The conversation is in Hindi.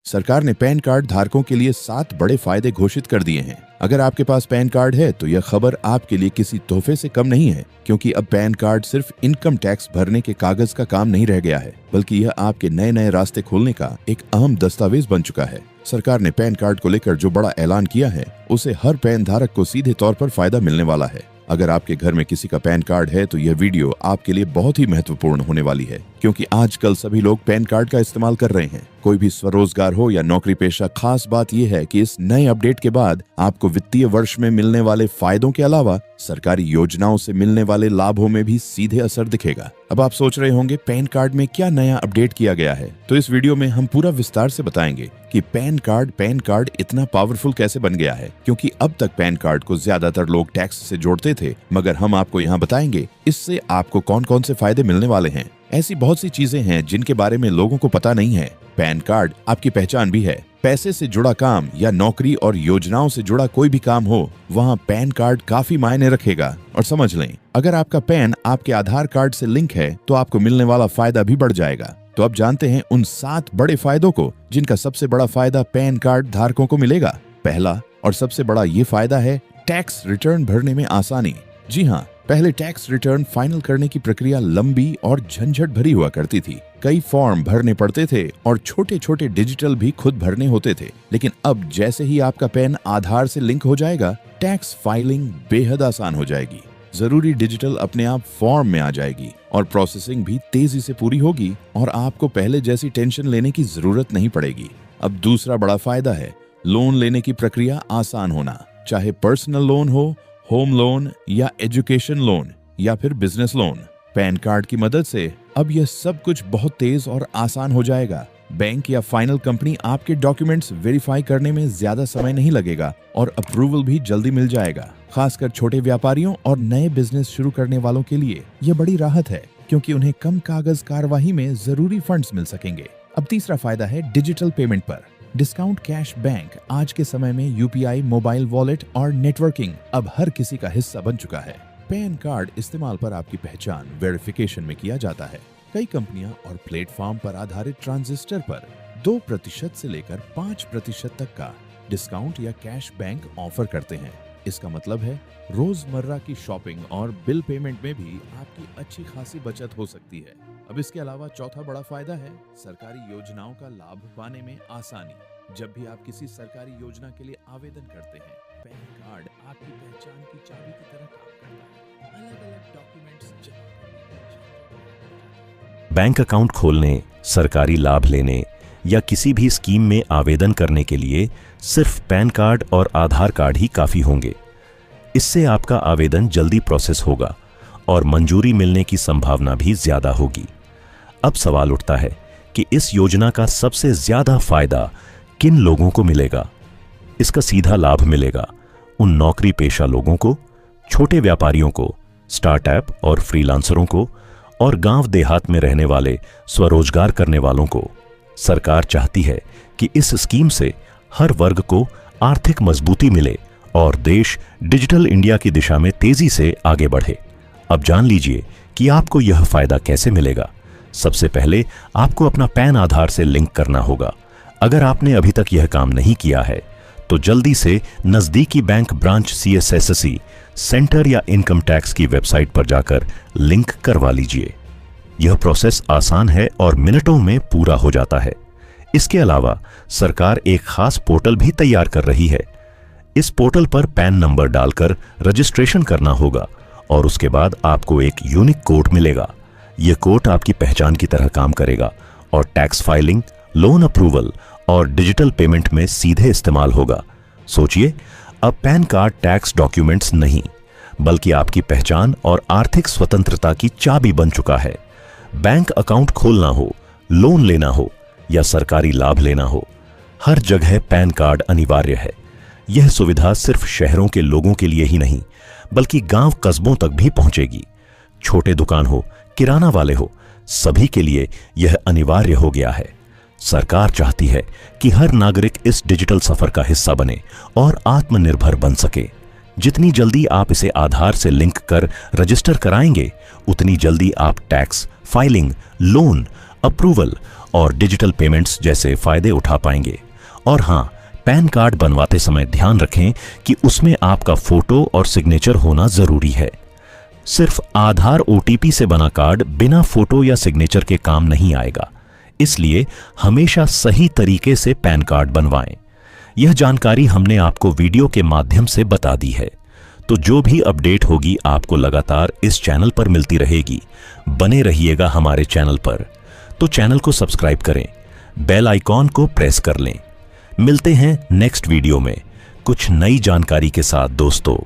सरकार ने पैन कार्ड धारकों के लिए 7 बड़े फायदे घोषित कर दिए हैं। अगर आपके पास पैन कार्ड है तो यह खबर आपके लिए किसी तोहफे से कम नहीं है, क्योंकि अब पैन कार्ड सिर्फ इनकम टैक्स भरने के कागज का काम नहीं रह गया है, बल्कि यह आपके नए नए रास्ते खोलने का एक अहम दस्तावेज बन चुका है। सरकार ने पैन कार्ड को लेकर जो बड़ा ऐलान किया है, उसे हर पैन धारक को सीधे तौर पर फायदा मिलने वाला है। अगर आपके घर में किसी का पैन कार्ड है तो यह वीडियो आपके लिए बहुत ही महत्वपूर्ण होने वाली है, क्योंकि आजकल सभी लोग पैन कार्ड का इस्तेमाल कर रहे हैं। कोई भी स्वरोजगार हो या नौकरी पेशा, खास बात यह है कि इस नए अपडेट के बाद आपको वित्तीय वर्ष में मिलने वाले फायदों के अलावा सरकारी योजनाओं से मिलने वाले लाभों में भी सीधे असर दिखेगा। अब आप सोच रहे होंगे पैन कार्ड में क्या नया अपडेट किया गया है, तो इस वीडियो में हम पूरा विस्तार से बताएंगे कि पैन कार्ड इतना पावरफुल कैसे बन गया है। क्योंकि अब तक पैन कार्ड को ज्यादातर लोग टैक्स से जोड़ते थे, मगर हम आपको यहाँ बताएंगे इससे आपको कौन कौन से फायदे मिलने वाले हैं। ऐसी बहुत सी चीजें हैं जिनके बारे में लोगों को पता नहीं है। पैन कार्ड आपकी पहचान भी है। पैसे से जुड़ा काम या नौकरी और योजनाओं से जुड़ा कोई भी काम हो, वहाँ पैन कार्ड काफी मायने रखेगा। और समझ लें, अगर आपका पैन आपके आधार कार्ड से लिंक है तो आपको मिलने वाला फायदा भी बढ़ जाएगा। तो अब जानते हैं उन 7 बड़े फायदों को, जिनका सबसे बड़ा फायदा पैन कार्ड धारकों को मिलेगा। पहला और सबसे बड़ा ये फायदा है टैक्स रिटर्न भरने में आसानी। जी हाँ, पहले टैक्स रिटर्न फाइनल करने की प्रक्रिया लंबी और झंझट भरी हुआ करती थी। कई फॉर्म भरने पड़ते थे और छोटे छोटे डिजिटल भी खुद भरने होते थे। लेकिन अब जैसे ही आपका पैन आधार से लिंक हो जाएगा, टैक्स फाइलिंग बेहद आसान हो जाएगी। जरूरी डिजिटल अपने आप फॉर्म में आ जाएगी और प्रोसेसिंग भी तेजी से पूरी होगी और आपको पहले जैसी टेंशन लेने की जरूरत नहीं पड़ेगी। अब दूसरा बड़ा फायदा है लोन लेने की प्रक्रिया आसान होना। चाहे पर्सनल लोन हो, होम लोन या एजुकेशन लोन या फिर बिजनेस लोन, पैन कार्ड की मदद से अब यह सब कुछ बहुत तेज और आसान हो जाएगा। बैंक या फाइनल कंपनी आपके डॉक्यूमेंट्स वेरीफाई करने में ज्यादा समय नहीं लगेगा और अप्रूवल भी जल्दी मिल जाएगा। खासकर छोटे व्यापारियों और नए बिजनेस शुरू करने वालों के लिए यह बड़ी राहत है, क्योंकि उन्हें कम कागज कार्यवाही में जरूरी फंड्स मिल सकेंगे। अब तीसरा फायदा है डिजिटल पेमेंट पर डिस्काउंट कैश बैंक। आज के समय में यूपीआई, मोबाइल वॉलेट और नेटवर्किंग अब हर किसी का हिस्सा बन चुका है। पैन कार्ड इस्तेमाल पर आपकी पहचान वेरिफिकेशन में किया जाता है। कई कंपनियां और प्लेटफॉर्म पर आधारित ट्रांजिस्टर पर 2% से लेकर 5% तक का डिस्काउंट या कैश बैंक ऑफर करते हैं। इसका मतलब है रोजमर्रा की शॉपिंग और बिल पेमेंट में भी आपकी अच्छी खासी बचत हो सकती है। अब इसके अलावा चौथा बड़ा फायदा है सरकारी योजनाओं का लाभ पाने में आसानी। जब भी आप किसी सरकारी योजना के लिए आवेदन करते हैं, पैन कार्ड आपकी पहचान की चाबी की तरह काम करता है। अलग-अलग डॉक्यूमेंट्स बैंक अकाउंट खोलने, सरकारी लाभ लेने या किसी भी स्कीम में आवेदन करने के लिए सिर्फ पैन कार्ड और आधार कार्ड ही काफी होंगे। इससे आपका आवेदन जल्दी प्रोसेस होगा और मंजूरी मिलने की संभावना भी ज्यादा होगी। अब सवाल उठता है कि इस योजना का सबसे ज्यादा फायदा किन लोगों को मिलेगा? इसका सीधा लाभ मिलेगा उन नौकरी पेशा लोगों को, छोटे व्यापारियों को, स्टार्टअप और फ्रीलांसरों को और गांव देहात में रहने वाले स्वरोजगार करने वालों को। सरकार चाहती है कि इस स्कीम से हर वर्ग को आर्थिक मजबूती मिले और देश डिजिटल इंडिया की दिशा में तेजी से आगे बढ़े। अब जान लीजिए कि आपको यह फायदा कैसे मिलेगा। सबसे पहले आपको अपना पैन आधार से लिंक करना होगा। अगर आपने अभी तक यह काम नहीं किया है तो जल्दी से नजदीकी बैंक ब्रांच CSSC सेंटर या इनकम टैक्स की वेबसाइट पर जाकर लिंक करवा लीजिए। यह प्रोसेस आसान है और मिनटों में पूरा हो जाता है। इसके अलावा सरकार एक खास पोर्टल भी तैयार कर रही है। इस पोर्टल पर पैन नंबर डालकर रजिस्ट्रेशन करना होगा और उसके बाद आपको एक यूनिक कोड मिलेगा। यह कोड आपकी पहचान की तरह काम करेगा और टैक्स फाइलिंग, लोन अप्रूवल और डिजिटल पेमेंट में सीधे इस्तेमाल होगा। सोचिए, अब पैन कार्ड टैक्स डॉक्यूमेंट्स नहीं, बल्कि आपकी पहचान और आर्थिक स्वतंत्रता की चाबी बन चुका है। बैंक अकाउंट खोलना हो, लोन लेना हो या सरकारी लाभ लेना हो, हर जगह पैन कार्ड अनिवार्य है। यह सुविधा सिर्फ शहरों के लोगों के लिए ही नहीं, बल्कि गांव कस्बों तक भी पहुंचेगी। छोटे दुकान हो, किराना वाले हो, सभी के लिए यह अनिवार्य हो गया है। सरकार चाहती है कि हर नागरिक इस डिजिटल सफर का हिस्सा बने और आत्मनिर्भर बन सके। जितनी जल्दी आप इसे आधार से लिंक कर रजिस्टर कराएंगे, उतनी जल्दी आप टैक्स, फाइलिंग, लोन, अप्रूवल और डिजिटल पेमेंट्स जैसे फायदे उठा पाएंगे। और हाँ, पैन कार्ड बनवाते समय ध्यान रखें कि उसमें आपका फोटो और सिग्नेचर होना जरूरी है। सिर्फ आधार OTP से बना कार्ड बिना फोटो या सिग्नेचर के काम नहीं आएगा, इसलिए हमेशा सही तरीके से पैन कार्ड बनवाएं। यह जानकारी हमने आपको वीडियो के माध्यम से बता दी है, तो जो भी अपडेट होगी आपको लगातार इस चैनल पर मिलती रहेगी। बने रहिएगा हमारे चैनल पर, तो चैनल को सब्सक्राइब करें, बेल आइकॉन को प्रेस कर लें। मिलते हैं नेक्स्ट वीडियो में कुछ नई जानकारी के साथ दोस्तों।